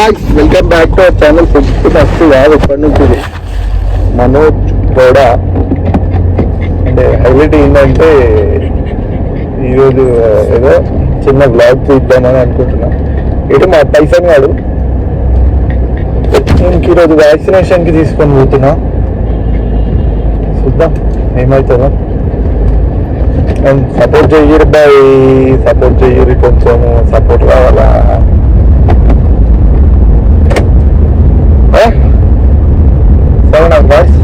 Guys, welcome back to our channel. Food మస్తు కాదు ఎప్పటి నుంచి మనోజ్ గౌడ. అంటే హైలైట్ ఏంటంటే ఈరోజు ఏదో చిన్న బ్లాగ్ చూద్దామని అనుకుంటున్నా. ఇటు మా పైసన్ గాడు ఇంక ఈరోజు వ్యాక్సినేషన్కి తీసుకొని పోతున్నా. చూద్దాం ఏమవుతుందో. అండ్ సపోర్ట్ చెయ్యరు బాయ్, సపోర్ట్ చెయ్యరు, కొంచెం సపోర్ట్ కావాలా. సెవెన్ ఆఫ్ బాయ్స్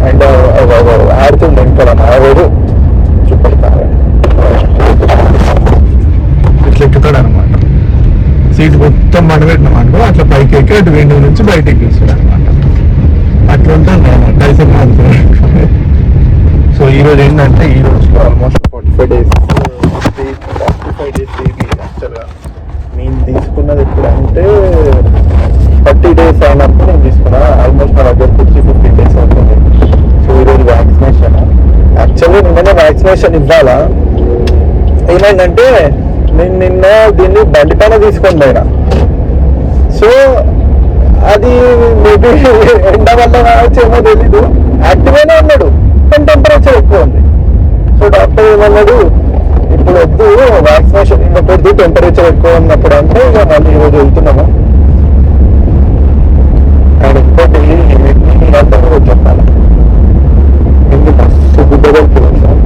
అండ్ ఆడుతుండే ఇంకా ఆరోజు చూపెడతారు. ఇట్లా ఎక్కుతాడు అనమాట. సీట్ మొత్తం మనబెట్టినాం అనుకో, అట్లా పైకి ఎక్కి అటు విండో నుంచి బయటకి తీస్తాడు అనమాట. అట్లా ఉంటుంది అనమాట టైసన్ ఆడుతున్నాడు. సో ఈరోజు ఏంటంటే ఈ రోజులో ఆల్మోస్ట్ 45 days 45 days బేబీ. యాక్చువల్గా నేను తీసుకున్నది ఎప్పుడంటే 30 days అయినప్పుడు నేను తీసుకున్నా. ఆల్మోస్ట్ నా దగ్గరకు వచ్చి 50 days అవుతుంది. సో ఈరోజు వ్యాక్సినేషన్. యాక్చువల్లీ నిన్ననే వ్యాక్సినేషన్ ఇవ్వాలా. ఏమైందంటే నేను నిన్న దీన్ని బండి పైన తీసుకొని పోయినా. సో అది మేబీ ఎండ వల్ల కావచ్చు ఏమో తెలీదు, యాక్టివ్గానే ఉన్నాడు, కానీ టెంపరేచర్ ఎక్కువ ఉంది. సో డాక్టర్ ఏమన్నాడు, ఇప్పుడు వద్దు వ్యాక్సినేషన్ ఇంకొకటి, టెంపరేచర్ ఎక్కువ ఉన్నప్పుడు అంటే ఇక మళ్ళీ ఈరోజు వెళ్తున్నాము. అండ్ ఇంకోటి అంతా కూడా చెప్పాలి, ఎందుకు మస్తు గుడ్డ వెళ్తున్నాం సార్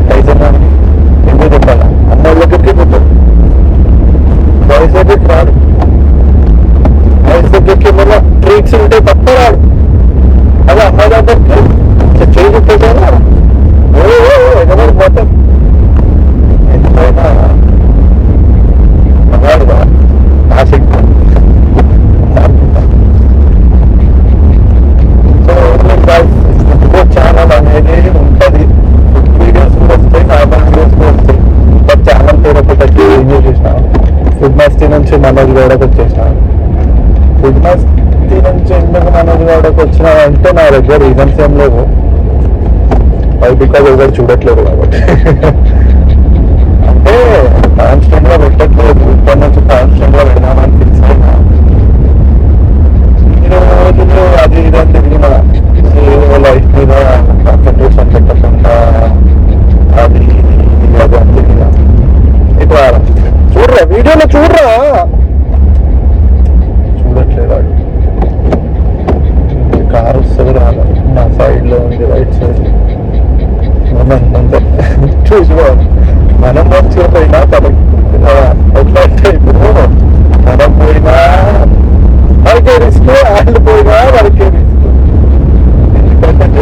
టైసన్ ఎందుకు చెప్పాలా. అమ్మాయిల దగ్గరికి పోతాడు, బాయ్స్ దగ్గరికి రాడు. బాయ్స్ దగ్గరికి ఏమన్నా ట్రీట్స్ ఉంటే తప్ప రాడు. అదే అమ్మాయి దగ్గరికి చేయి పెట్టేసాను ఎవరు పోతాం. ఎందుకైనా మగాడుగా ఆసక్తి. సో ఫుడ్ ఛానల్ అనేది ఉంటుంది, ఫుడ్ వీడియోస్ కూడా వస్తాయి, నార్మల్ వీడియోస్ కూడా వస్తాయి. బట్ ఛానల్ పేరు ఒకటి చేంజ్ చేసిన. ఫుడ్ మస్తీ నుంచి మనోజ్ గౌడకి వచ్చేసిన. ఫుడ్ మస్తీ నుంచి ఎందుకు మనోజ్ గౌడకి వచ్చినా అంటే నా దగ్గర రీజన్స్ ఏం లేవు, అది బికాజ్ ఎవరు చూడట్లేదు కాబట్టి. అంటే కాన్స్టెంట్ గా పెట్టట్లేదు, ఇప్పటి నుంచి కాన్స్టెంట్ గా పెడదామని ఫిక్స్ అయినా. ఈ రోజుల్లో అది ఇది అని తిరిగిన లైఫ్ మీద కాన్సన్ట్రేషన్ పెట్టకుండా అది ఇది అది అని తిరిగిన. ఇట్లా చూడరా వీడియోలో చూడరా, చూడట్లేదు వాడు. కారు వస్తుంది రాదు, నా సైడ్ లో ఉంది రైట్ సైడ్. చూసుకోవాలి మనం మంచిగా పోయినా తనకి ఎట్లా అంటే ఇప్పుడు మనం పోయినా వాళ్ళకే రిస్క్, వాళ్ళు పోయినా వాళ్ళకే రిస్క్. ఎందుకంటే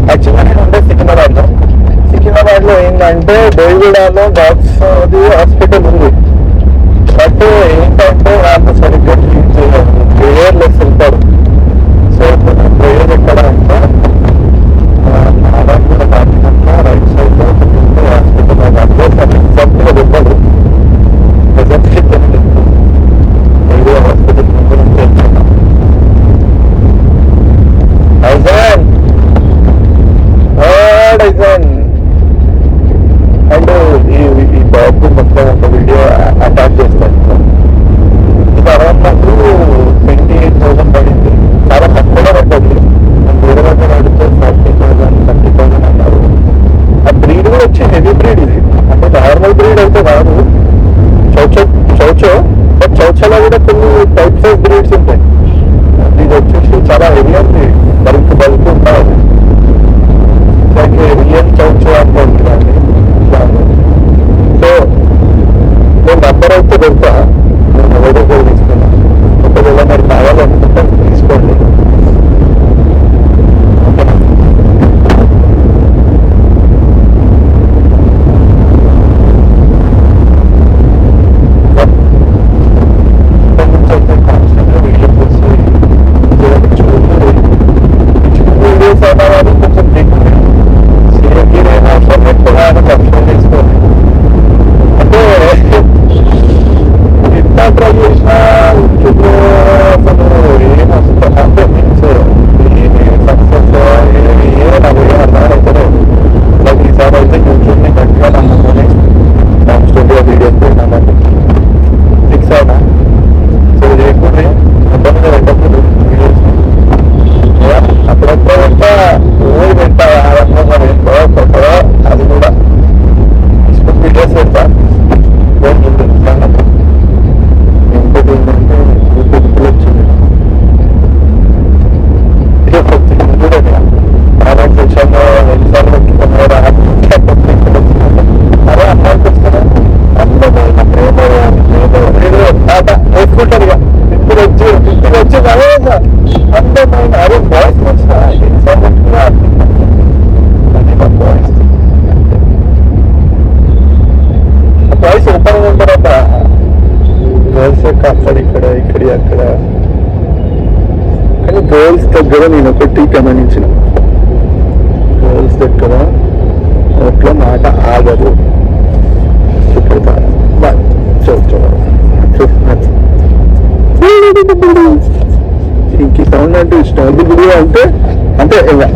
యాక్చువల్గా నేను ఉండే సికింద్రాబాద్లో. సికింద్రాబాద్లో ఏంటంటే బోయిగూడలో డాక్స్ అది హాస్పిటల్ ఉంది. బట్ ఏంటంటే వాళ్ళు సరిగ్గా ట్రీట్ చేయాలి, ప్రేయర్లెస్ వెళ్తారు. సో ఇప్పుడు ప్రేయర్ ఎక్కడ అంటే నారాయణ కాకుండా రైట్ సైడ్ లో హాస్పిటల్ అంటే ఎగ్జాక్ట్గా వెళ్ళదు. ప్రజెంట్లీ తెలియదు ఏరియా హాస్పిటల్ ముందు నుంచి వెళ్తున్నా. ఐజాన్ అండ్ ఈ బాబు మొత్తం ఒక వీడియో అటాచ్ చేస్తాను. ఇది అరౌండ్ నాకు 28,000 పడింది. చాలా తక్కువగా పడ్డది. వేరే దగ్గర అడిగితే 40,000 30,000 అన్నారు. ఆ బ్రీడ్ కూడా వచ్చి హెవీ బ్రీడ్. ఇది అంటే నార్మల్ బ్రీడ్ అయితే కాదు, చౌచో. బట్ చౌచోలో కూడా కొన్ని టైప్స్ ఆఫ్ బ్రీడ్స్ ఉంటాయి. ఇది వచ్చేసి చాలా హెవీ ఉంది, బల్క్ ఉంటుంది. రియల్ చౌచో అనుకుంటున్నాను. సో నేను నంబర్ అయితే దొరుకుతా, నేను ఎవరో కూడా తీసుకున్నా. ఒకవేళ మరి కావాలనుకుంటే తీసుకోండి. ఓపెన్ ఉంటారట గర్ల్స్ యొక్క అక్కడ ఇక్కడ అక్కడ. కానీ గర్ల్స్ దగ్గర నేను ఒకటి గమనించిన, గర్ల్స్ దగ్గర నోట్లో మాట ఆగదు. ఇంక సౌండ్ అంటే ఇష్టం. అది గుడిగా అంటే అంటే ఇలా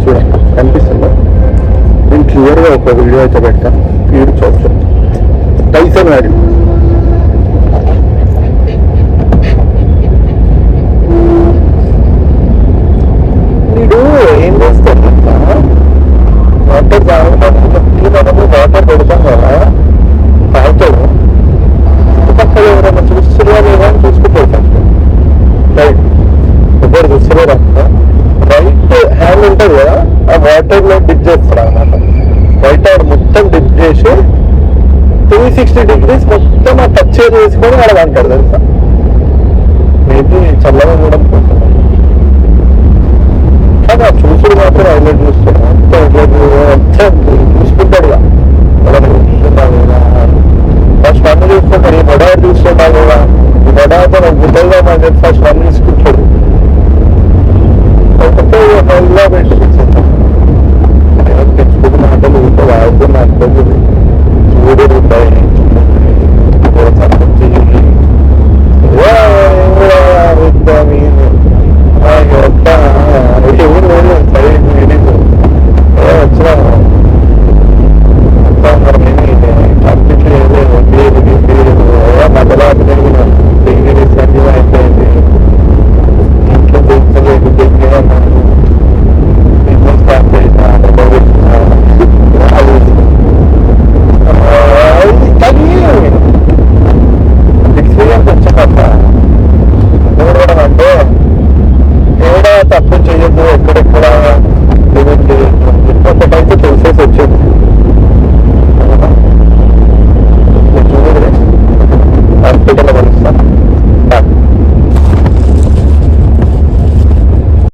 చూడ కనిపిస్తుందా? నేను క్లియర్గా ఒక వీడియో అయితే పెడతాను, మీరు చూడచ్చు. టైసన్ వాడి వీడు ఏం చేస్తాడు, వాటర్ మనము వాటర్ పెడతాం కదా, తాగుతాడు. పక్కన ఎవరైనా చూస్తున్నా లేదా అని చూసుకుంటాడు. రైట్, ఎవరు చూస్తున్నారు రైట్ హ్యాండ్ ఉంటుంది కదా, ఆ వాటర్ లో డిప్ చేస్తాడు అన్నమాట. రైట్ హ్యాండ్ మొత్తం డిప్ చేసి 360 degrees మొత్తం ఆ టచ్ చేసుకొని వాడు అంటాడు తెలుసా.